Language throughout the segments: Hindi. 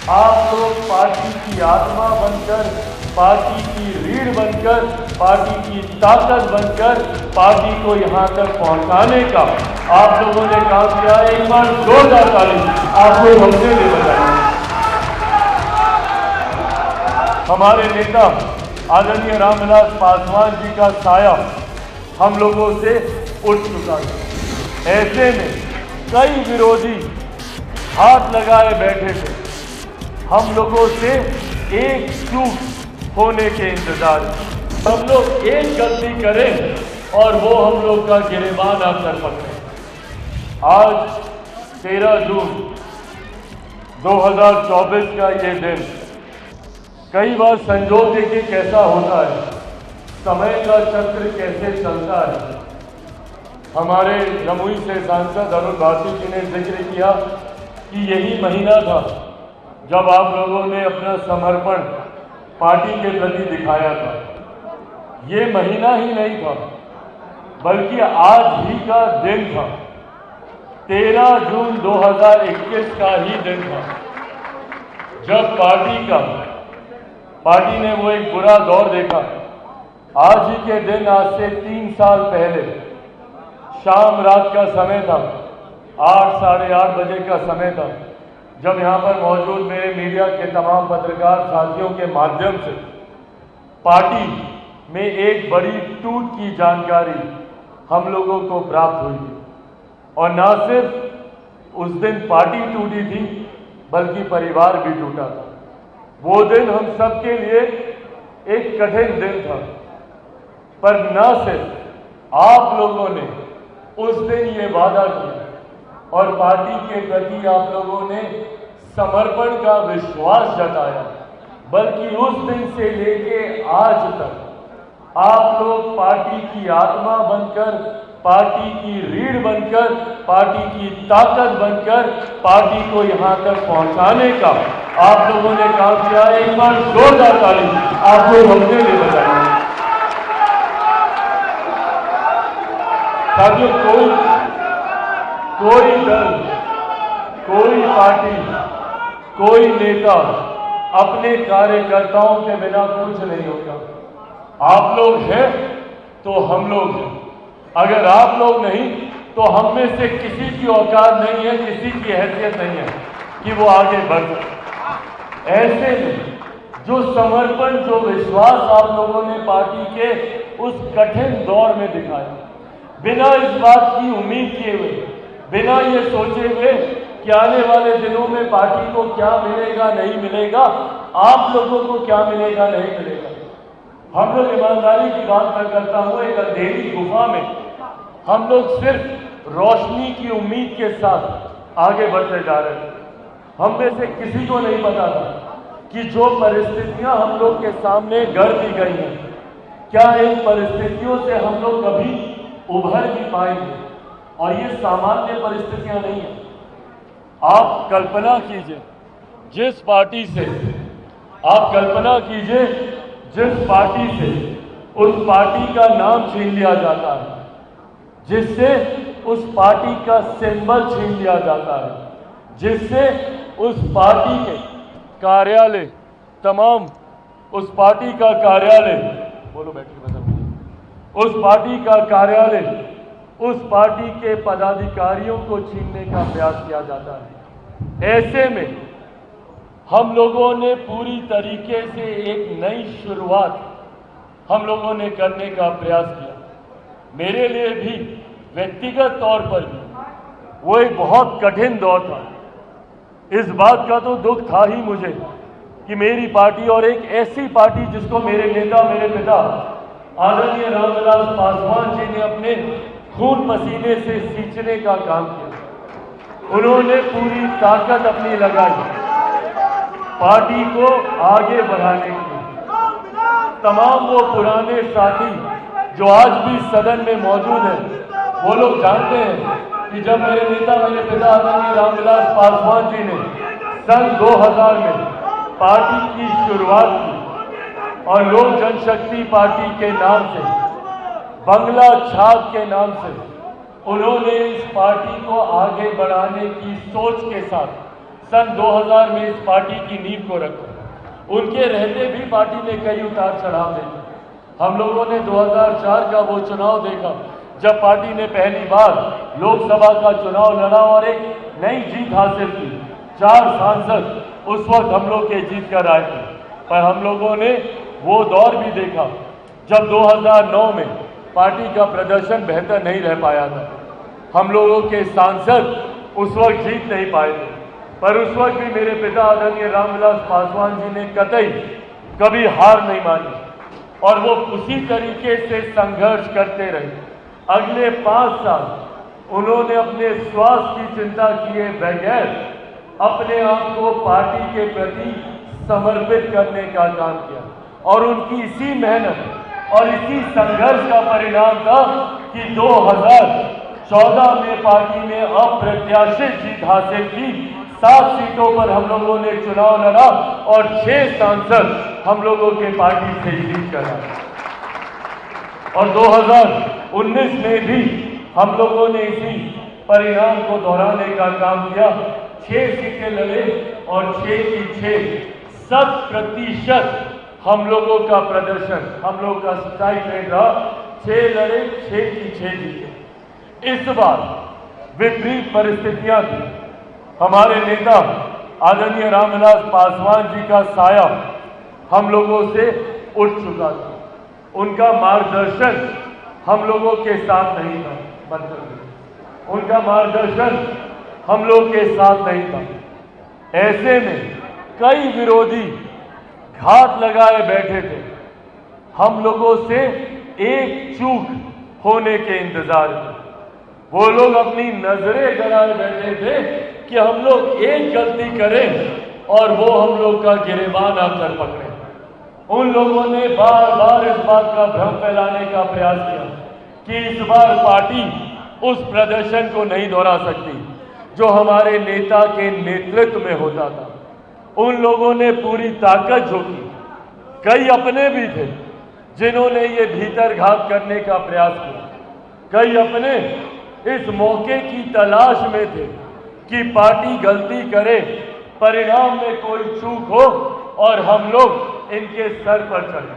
आप लोग पार्टी की आत्मा बनकर, पार्टी की रीढ़ बनकर, पार्टी की ताकत बनकर पार्टी को यहाँ तक पहुँचाने का आप लोगों ने काम किया। एक बार जोरदार ताली आपको हमसे ले बजाएं। हमारे नेता आदरणीय रामविलास पासवान जी का साया हम लोगों से उठ चुका है। ऐसे में कई विरोधी हाथ लगाए बैठे थे। हम लोगों से एकजुट होने के इंतजार में हम लोग एक गलती करें और वो हम लोग का गिरेबान आप कर पकड़े। आज 13 जून 2024 का ये दिन कई बार संजोग देखिए कैसा होता है, समय का चक्र कैसे चलता है। हमारे जमुई से सांसद अरुण भारती जी ने जिक्र किया कि यही महीना था जब आप लोगों ने अपना समर्पण पार्टी के प्रति दिखाया था। ये महीना ही नहीं था बल्कि आज ही का दिन था। 13 जून 2021 का ही दिन था जब पार्टी ने वो एक बुरा दौर देखा। आज ही के दिन, आज से 3 साल पहले शाम रात का समय था, 8 साढ़े 8 बजे का समय था, जब यहाँ पर मौजूद मेरे मीडिया के तमाम पत्रकार साथियों के माध्यम से पार्टी में एक बड़ी टूट की जानकारी हम लोगों को प्राप्त हुई थी। और न सिर्फ उस दिन पार्टी टूटी थी बल्कि परिवार भी टूटा था। वो दिन हम सबके लिए एक कठिन दिन था, पर न सिर्फ आप लोगों ने उस दिन ये वादा किया और पार्टी के प्रति आप लोगों ने समर्पण का विश्वास जताया, बल्कि उस दिन से लेके आज तक आप लोग पार्टी की आत्मा बनकर, पार्टी की रीढ़ बनकर, पार्टी की ताकत बनकर पार्टी को यहाँ तक पहुँचाने का आप लोगों ने काम किया। एक बार जोरदार ताली आपको हमसे ले बजाएं। साथियों, कोई दल, कोई पार्टी, कोई नेता अपने कार्यकर्ताओं के बिना कुछ नहीं होता। आप लोग हैं तो हम लोग हैं। अगर आप लोग नहीं तो हम में से किसी की औकात नहीं है, किसी की हैसियत नहीं है कि वो आगे बढ़ सके। ऐसे में जो समर्पण, जो विश्वास आप लोगों ने पार्टी के उस कठिन दौर में दिखाया, बिना इस बात की उम्मीद किए हुए, बिना ये सोचे हुए कि आने वाले दिनों में पार्टी को क्या मिलेगा नहीं मिलेगा, आप लोगों को क्या मिलेगा नहीं मिलेगा। हम लोग ईमानदारी की बात मैं करता हूँ, एक अंधेरी गुफा में हम लोग सिर्फ रोशनी की उम्मीद के साथ आगे बढ़ते जा रहे थे। हम में से किसी को नहीं पता था कि जो परिस्थितियां हम लोग के सामने गढ़ दी गई हैं, क्या इन परिस्थितियों से हम लोग कभी उभर भी पाएंगे। और ये सामान्य परिस्थितियां नहीं है। आप कल्पना कीजिए जिस पार्टी से, आप कल्पना कीजिए जिस पार्टी से उस पार्टी का नाम छीन लिया जाता है, जिससे उस पार्टी का सिंबल छीन लिया जाता है, जिससे उस पार्टी के कार्यालय, तमाम उस पार्टी का कार्यालय, बोलो बैठिए, उस पार्टी का कार्यालय, उस पार्टी के पदाधिकारियों को छीनने का प्रयास किया जाता है। ऐसे में हम लोगों ने पूरी तरीके से एक नई शुरुआत हम लोगों ने करने का प्रयास किया। मेरे लिए भी व्यक्तिगत तौर पर भी वो एक बहुत कठिन दौर था। इस बात का तो दुख था ही मुझे कि मेरी पार्टी और एक ऐसी पार्टी जिसको मेरे नेता, मेरे पिता आदरणीय रामविलास पासवान जी ने अपने खून पसीने से सींचने का काम किया। उन्होंने पूरी ताकत अपनी लगाई पार्टी को आगे बढ़ाने के लिए। तमाम वो पुराने साथी जो आज भी सदन में मौजूद हैं, वो लोग जानते हैं कि जब मेरे नेता, मेरे पिता आदरणीय रामविलास पासवान जी ने सन 2000 में पार्टी की शुरुआत की और लोक जनशक्ति पार्टी के नाम से, बंगला छाप के नाम से उन्होंने इस पार्टी को आगे बढ़ाने की सोच के साथ सन 2000 में इस पार्टी की नींव को रखा। उनके रहते भी पार्टी ने कई उतार चढ़ाव देखे। हम लोगों ने 2004 का वो चुनाव देखा जब पार्टी ने पहली बार लोकसभा का चुनाव लड़ा और एक नई जीत हासिल की। 4 सांसद उस वक्त हम लोग के जीत कर आए थे, पर हम लोगों ने वो दौर भी देखा जब 2009 में पार्टी का प्रदर्शन बेहतर नहीं रह पाया था। हम लोगों के सांसद उस वक्त जीत नहीं पाए थे, पर उस वक्त भी मेरे पिता आदरणीय रामविलास पासवान जी ने कतई कभी हार नहीं मानी और वो उसी तरीके से संघर्ष करते रहे। अगले 5 साल उन्होंने अपने स्वास्थ्य की चिंता किए बगैर अपने आप को पार्टी के प्रति समर्पित करने का काम किया और उनकी इसी मेहनत और इसी संघर्ष का परिणाम था कि 2014 में पार्टी ने अप्रत्याशित जीत हासिल की। 7 सीटों पर हम लोगों ने चुनाव लड़ा और 6 सांसद हम लोगों के पार्टी से जीत कर आए। और 2019 में भी हम लोगों ने इसी परिणाम को दोहराने का काम किया। 6 सीटें लड़े और 6 की 6 100% हम लोगों का प्रदर्शन, हम लोग का स्ट्राइक रेट रहा। 6 लड़े, 6 की 6 जीते। इस बार विपरीत परिस्थितियां थी। हमारे नेता आदरणीय रामविलास पासवान जी का साया हम लोगों से उठ चुका था। उनका मार्गदर्शन हम लोगों के साथ नहीं था, मतलब उनका मार्गदर्शन हम लोग के साथ नहीं था। ऐसे में कई विरोधी घात लगाए बैठे थे। हम लोगों से एक चूक होने के इंतजार में वो लोग अपनी नजरें गड़ाए बैठे थे कि हम लोग एक गलती करें और वो हम लोग का गिरेबान आकर पकड़े। उन लोगों ने बार बार इस बात का भ्रम फैलाने का प्रयास किया कि इस बार पार्टी उस प्रदर्शन को नहीं दोहरा सकती जो हमारे नेता के नेतृत्व में होता था। उन लोगों ने पूरी ताकत झोंकी। कई अपने भी थे जिन्होंने ये भीतरघात करने का प्रयास किया। कई अपने इस मौके की तलाश में थे कि पार्टी गलती करे, परिणाम में कोई चूक हो और हम लोग इनके सर पर चढ़े।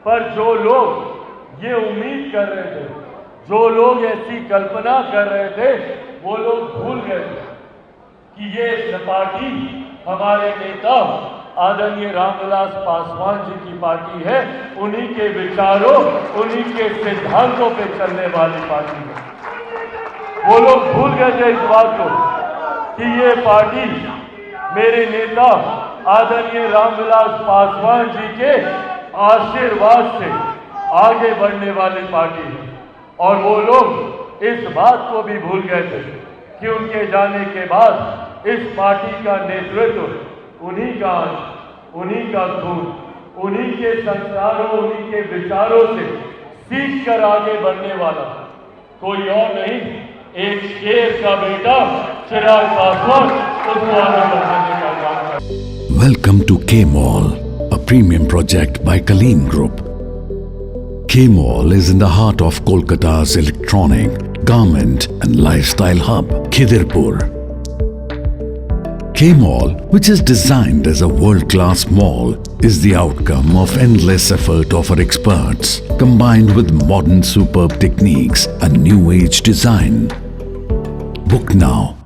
पर जो लोग ये उम्मीद कर रहे थे, जो लोग ऐसी कल्पना कर रहे थे, वो लोग भूल गए थे कि ये पार्टी हमारे नेता आदरणीय रामविलास पासवान जी की पार्टी है। उन्हीं के विचारों, उन्हीं के सिद्धांतों पे चलने वाली पार्टी है। वो लोग भूल गए थे इस बात को कि ये पार्टी मेरे नेता आदरणीय रामविलास पासवान जी के आशीर्वाद से आगे बढ़ने वाली पार्टी है। और वो लोग इस बात को भी भूल गए थे कि उनके जाने के बाद इस पार्टी का नेतृत्व उन्हीं का अंश, उन्हीं का खून, उन्हीं के संस्कारों, उन्हीं के विचारों से सीख कर आगे बढ़ने वाला कोई और नहीं, एक शेर का बेटा चिराग पासवान उसको आगे बढ़ाने का काम कर। Welcome to K-Mall, a premium project by Kaleen Group. K-Mall is in the heart of Kolkata's electronic, garment and lifestyle hub, Khidirpur. K-Mall, which is designed as a world-class mall, is the outcome of endless effort of our experts, combined with modern superb techniques and new age design. Book now